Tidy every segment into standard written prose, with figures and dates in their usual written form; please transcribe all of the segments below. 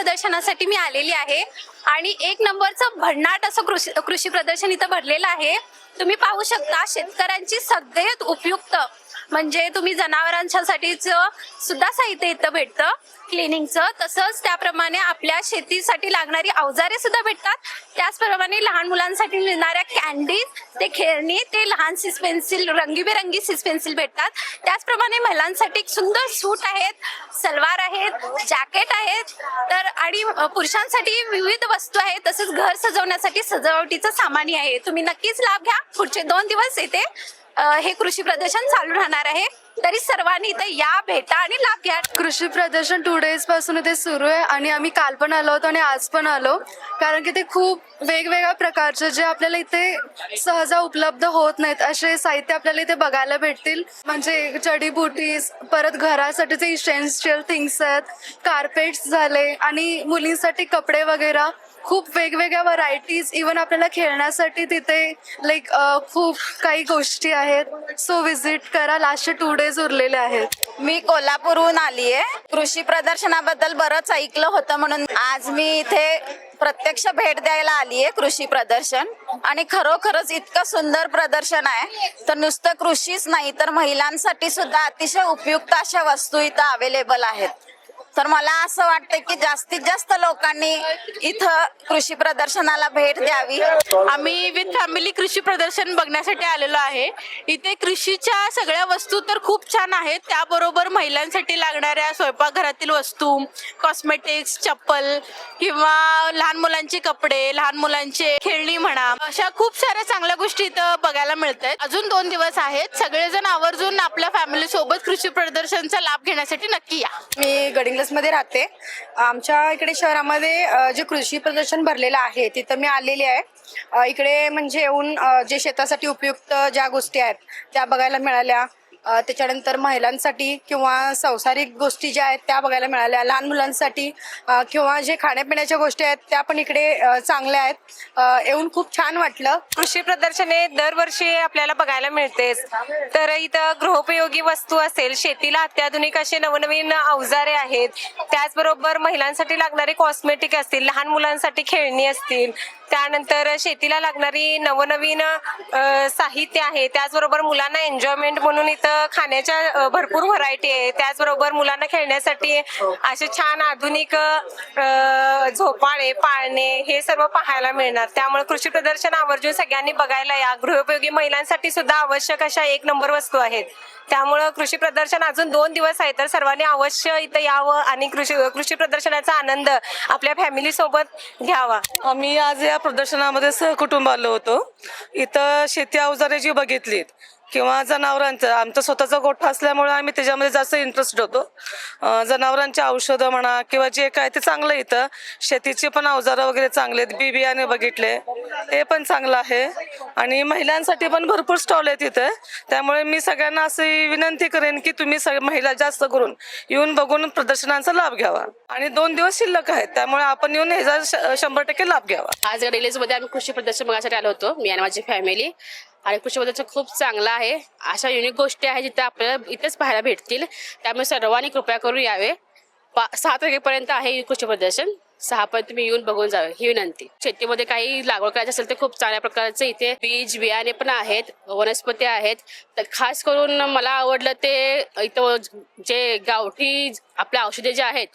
प्रदर्शनासाठी मी आलेली आहे आणि एक नंबरचं भन्नाट असं कृषी प्रदर्शन इथं भरलेलं आहे। तुम्ही पाहू शकता शेतकऱ्यांची सगळ्यात उपयुक्त म्हणजे तुम्ही जनावरांच्यासाठीच सुद्धा साहित्य इथं भेटतं क्लिनिंगचं, तसंच त्याप्रमाणे आपल्या शेतीसाठी लागणारी अवजारे सुद्धा भेटतात। त्याचप्रमाणे लहान मुलांसाठी मिळणाऱ्या कॅन्डीज, ते खेळणी, ते लहान सिस पेन्सिल, रंगीबेरंगी सिस पेन्सिल भेटतात। त्याचप्रमाणे महिलांसाठी सुंदर सूट आहेत, सलवार आहेत, जॅकेट आहेत, तर आणि पुरुषांसाठी विविध वस्तू आहेत, तसेच घर सजवण्यासाठी सजावटीचं सामानही आहे। तुम्ही नक्कीच लाभ घ्या। पुढचे 2 दिवस येथे हे कृषी प्रदर्शन चालू राहणार आहे, तरी सर्वांनी इथे या, भेटा आणि लाभ घ्या। कृषी प्रदर्शन 2 डेज पासून इथे सुरू आहे आणि आम्ही काल पण आलो होतो आणि आज पण आलो, कारण की ते खूप वेगवेगळ्या प्रकारचे जे आपल्याला इथे सहजा उपलब्ध होत नाहीत असे साहित्य आपल्याला इथे बघायला भेटतील। म्हणजे जडीबुटीज, परत घरासाठीचे इसेन्शियल थिंग्स आहेत, कार्पेट्स झाले आणि मुलींसाठी कपडे वगैरे खूप वेगवेगळ्या व्हरायटीज, इवन आपल्याला खेळण्यासाठी तिथे लाईक खूप काही गोष्टी आहेत। सो विजिट करा, लास्टचे 2 डेज उरलेले आहेत। मी कोल्हापूरहून आली आहे। कृषी प्रदर्शनाबद्दल बरंच ऐकलं होतं म्हणून आज मी इथे प्रत्यक्ष भेट द्यायला आली आहे कृषी प्रदर्शन, आणि खरोखरच इतकं सुंदर प्रदर्शन आहे। तर नुसतं कृषीच नाही तर महिलांसाठी सुद्धा अतिशय उपयुक्त अशा वस्तू इथं अवेलेबल आहेत। तर मला असं वाटतं की जास्तीत जास्त लोकांनी इथं कृषी प्रदर्शनाला भेट द्यावी। आम्ही विथ फॅमिली कृषी प्रदर्शन बघण्यासाठी आलेलो आहे। इथे कृषीच्या सगळ्या वस्तू तर खूप छान आहेत, त्याबरोबर महिलांसाठी लागणाऱ्या स्वयंपाकघरातील वस्तू, कॉस्मेटिक्स, चप्पल किंवा लहान मुलांचे कपडे, लहान मुलांचे खेळणी म्हणा, अशा खूप साऱ्या चांगल्या गोष्टी इथं बघायला मिळत आहेत। अजून 2 दिवस आहेत, सगळेजण आवर्जून आपल्या फॅमिली सोबत कृषी प्रदर्शनचा लाभ घेण्यासाठी नक्की या। मी गडिंग्लज मध्ये राहते। आमच्या इकडे शहरामध्ये जे कृषी प्रदर्शन भरलेलं आहे तिथं मी आलेली आहे। इकडे म्हणजे येऊन जे शेतासाठी उपयुक्त ज्या गोष्टी आहेत त्या बघायला मिळाल्या। त्याच्यानंतर महिलांसाठी किंवा संसारिक गोष्टी ज्या आहेत त्या बघायला मिळाल्या, लहान मुलांसाठी किंवा जे खाण्यापिण्याच्या गोष्टी आहेत त्या पण इकडे चांगल्या आहेत। येऊन खूप छान वाटलं। कृषी प्रदर्शने दरवर्षी आपल्याला बघायला मिळतेच, तर इथं गृहोपयोगी वस्तू असेल, शेतीला अत्याधुनिक असे नवनवीन अवजारे आहेत, त्याचबरोबर महिलांसाठी लागणारे कॉस्मेटिक असतील, लहान मुलांसाठी खेळणी असतील, त्यानंतर शेतीला लागणारी नवनवीन साहित्य आहे, त्याचबरोबर मुलांना एन्जॉयमेंट म्हणून इथं खाण्याच्या भरपूर व्हरायटी आहे, त्याचबरोबर मुलांना खेळण्यासाठी असे छान आधुनिक झोपाळे, पाळणे हे सर्व पाहायला मिळणार। त्यामुळे कृषी प्रदर्शन आवर्जून सगळ्यांनी बघायला या। गृहोपयोगी महिलांसाठी सुद्धा आवश्यक अशा 1 नंबर वस्तू आहेत, त्यामुळे कृषी प्रदर्शन अजून 2 दिवस आहे, तर सर्वांनी अवश्य इथं यावं आणि कृषी प्रदर्शनाचा आनंद आपल्या फॅमिली सोबत घ्यावा। आम्ही आज या प्रदर्शनामध्ये सहकुटुंब आलो होतो। इथं शेती अवजारे जी बघितलीत किंवा जनावरांचं, आमचा स्वतःचा गोठा असल्यामुळे आम्ही त्याच्यामध्ये जास्त इंटरेस्ट होतो। जनावरांची औषधं म्हणा किंवा जे काय ते चांगलं, इथं शेतीचे पण अवजारं वगैरे चांगले आहेत, बियाणे बघितले ते पण चांगलं आहे, आणि महिलांसाठी पण भरपूर स्टॉल आहेत इथे। त्यामुळे मी सगळ्यांना अशी विनंती करेन की तुम्ही महिला जास्त करून येऊन बघून प्रदर्शनांचा लाभ घ्यावा, आणि 2 दिवस शिल्लक आहेत त्यामुळे आपण येऊन ह्याचा 100% लाभ घ्यावा। आज मध्ये आम्ही कृषी प्रदर्शन बघण्यासाठी आलो होतो, मी आणि माझी फॅमिली, आणि कृषी प्रदर्शन खूप चांगलं आहे। अशा युनिक गोष्टी आहेत जिथे आपल्याला इथेच पाहायला भेटतील, त्यामुळे सर्वांनी कृपया करून यावे। 6 तारखेपर्यंत आहे कृषी प्रदर्शन, 6 पर्यंत तुम्ही येऊन बघून जावे ही विनंती। शेतीमध्ये काही लागवड करायची असेल तर खूप चांगल्या प्रकारचे इथे बीज बियाणे पण आहेत, वनस्पती आहेत। तर खास करून मला आवडलं ते इथं जे गावठी आपल्या औषधे जे आहेत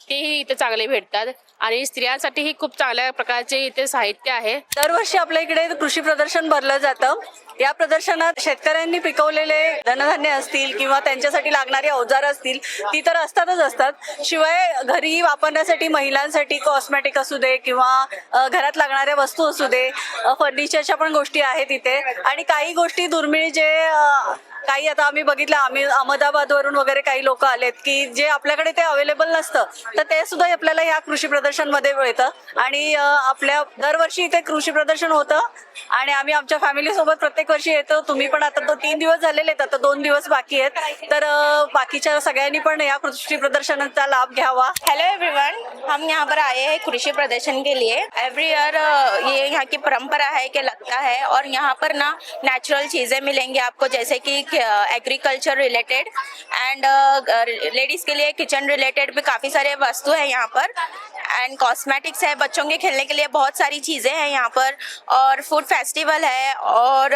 तेही इथे चांगले भेटतात, आणि स्त्रियांसाठीही खूप चांगल्या प्रकारचे इथे साहित्य आहे। दरवर्षी आपल्या इकडे कृषी प्रदर्शन भरलं जातं। या प्रदर्शनात शेतकऱ्यांनी पिकवलेले धनधान्य असतील किंवा त्यांच्यासाठी लागणारी अवजारं असतील ती तर असतातच असतात, शिवाय घरी वापरण्यासाठी महिलांसाठी कॉस्मेटिक असू दे किंवा घरात लागणाऱ्या वस्तू असू दे, फर्निचरच्या पण गोष्टी आहेत इथे, आणि काही गोष्टी दुर्मिळ जे काही आता आम्ही बघितलं, आम्ही अहमदाबादवरून वगैरे काही लोक आलेत की जे आपल्याकडे ते अवेलेबल नसतं, तर ते सुद्धा आपल्याला या कृषी प्रदर्शन मध्ये मिळतं। आणि आपल्या दरवर्षी इथे कृषी प्रदर्शन होतं आणि आम्ही आमच्या फॅमिली सोबत प्रत्येक वर्षी येतो। तुम्ही पण आता 3 दिवस झालेले आहेत, आता 2 दिवस बाकी आहेत, तर बाकीच्या सगळ्यांनी पण या कृषी प्रदर्शनाचा लाभ घ्यावा। हेलो एवरीवन, हम यहाँ पर आए हैं कृषि प्रदर्शन के लिए। एवरी ईयर ये यहाँ की परंपरा है कि लगता है, और यहाँ पर ना नेचुरल चीजें मिलेंगी आपको, जैसे कि एग्रीकल्चर रिलेटेड एंड लेडीज के लिए किचन रिलेटेड भी काफ़ी सारे वस्तु है यहाँ पर एंड कॉस्मेटिक्स है, बच्चों के खेलने के लिए बहुत सारी चीज़ें हैं यहाँ पर और फूड फेस्टिवल है और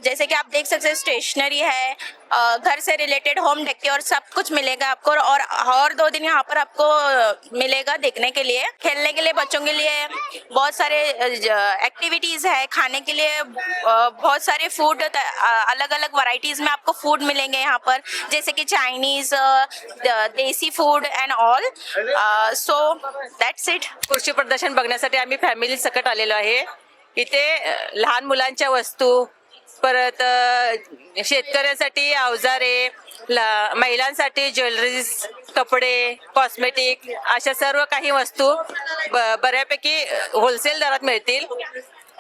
जैसे कि आप देख सकते हैं स्टेशनरी है, घर से रिलेटेड होम डेकोर सब कुछ मिलेगा आपको और 2 दिन यहाँ पर आपको मिलेगा देखने के लिए, खेलने के लिए बच्चों के लिए बहुत सारे एक्टिविटीज़ है, खाने के लिए बहुत सारे फूड अलग अलग वैरायटीज़ में आपको फूड मिलेंगे यहाँ पर जैसे कि Chinese, desi food end all. So that's it. कृषी प्रदर्शन बघण्यासाठी आम्ही फॅमिली सकट आलेलो आहे. इथे लहान मुलांच्या वस्तू, परत शेतकऱ्यांसाठी अवजारे, महिलांसाठी ज्वेलरीज, कपडे, कॉस्मेटिक अशा सर्व काही वस्तू बऱ्यापैकी होलसेल दरात मिळतील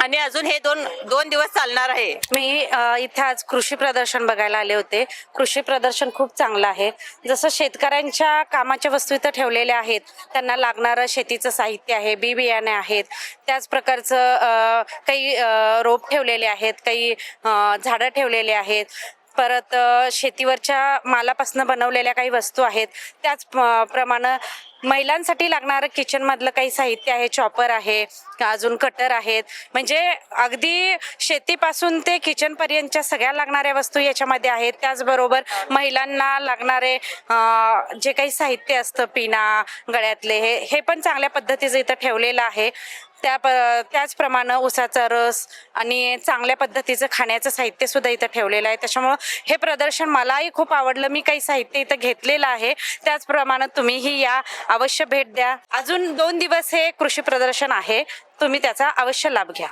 आणि अजून हे दोन दिवस चालणार आहे. मी इथे आज कृषी प्रदर्शन बघायला आले होते. कृषी प्रदर्शन खूप चांगलं आहे. जसं शेतकऱ्यांच्या कामाच्या वस्तू इथं ठेवलेल्या आहेत, त्यांना लागणारं शेतीचं साहित्य आहे, बी बियाणे आहेत, त्याच प्रकारचं काही रोप ठेवलेले आहेत, काही झाडं ठेवलेले आहेत, परत शेतीवरच्या मालापासून बनवलेल्या काही वस्तू आहेत. त्याच प्रमाणे महिलांसाठी लागणारं किचनमधलं काही साहित्य आहे, चॉपर आहे, अजून कटर आहेत. म्हणजे अगदी शेतीपासून ते किचनपर्यंतच्या सगळ्या लागणाऱ्या वस्तू याच्यामध्ये आहेत. त्याचबरोबर महिलांना लागणारे जे काही साहित्य असतं, पिना, गळ्यातले, हे पण चांगल्या पद्धतीचं इथं ठेवलेलं आहे. त्याचप्रमाणे उसाचा रस आणि चांगल्या पद्धतीचं खाण्याचं साहित्य सुद्धा इथं ठेवलेलं आहे. त्याच्यामुळं हे प्रदर्शन मलाही खूप आवडलं. मी काही साहित्य इथं घेतलेलं आहे. त्याचप्रमाणे तुम्हीही या, अवश्य भेट द्या. अजून 2 दिवस हे कृषी प्रदर्शन आहे, तुम्ही त्याचा अवश्य लाभ घ्या.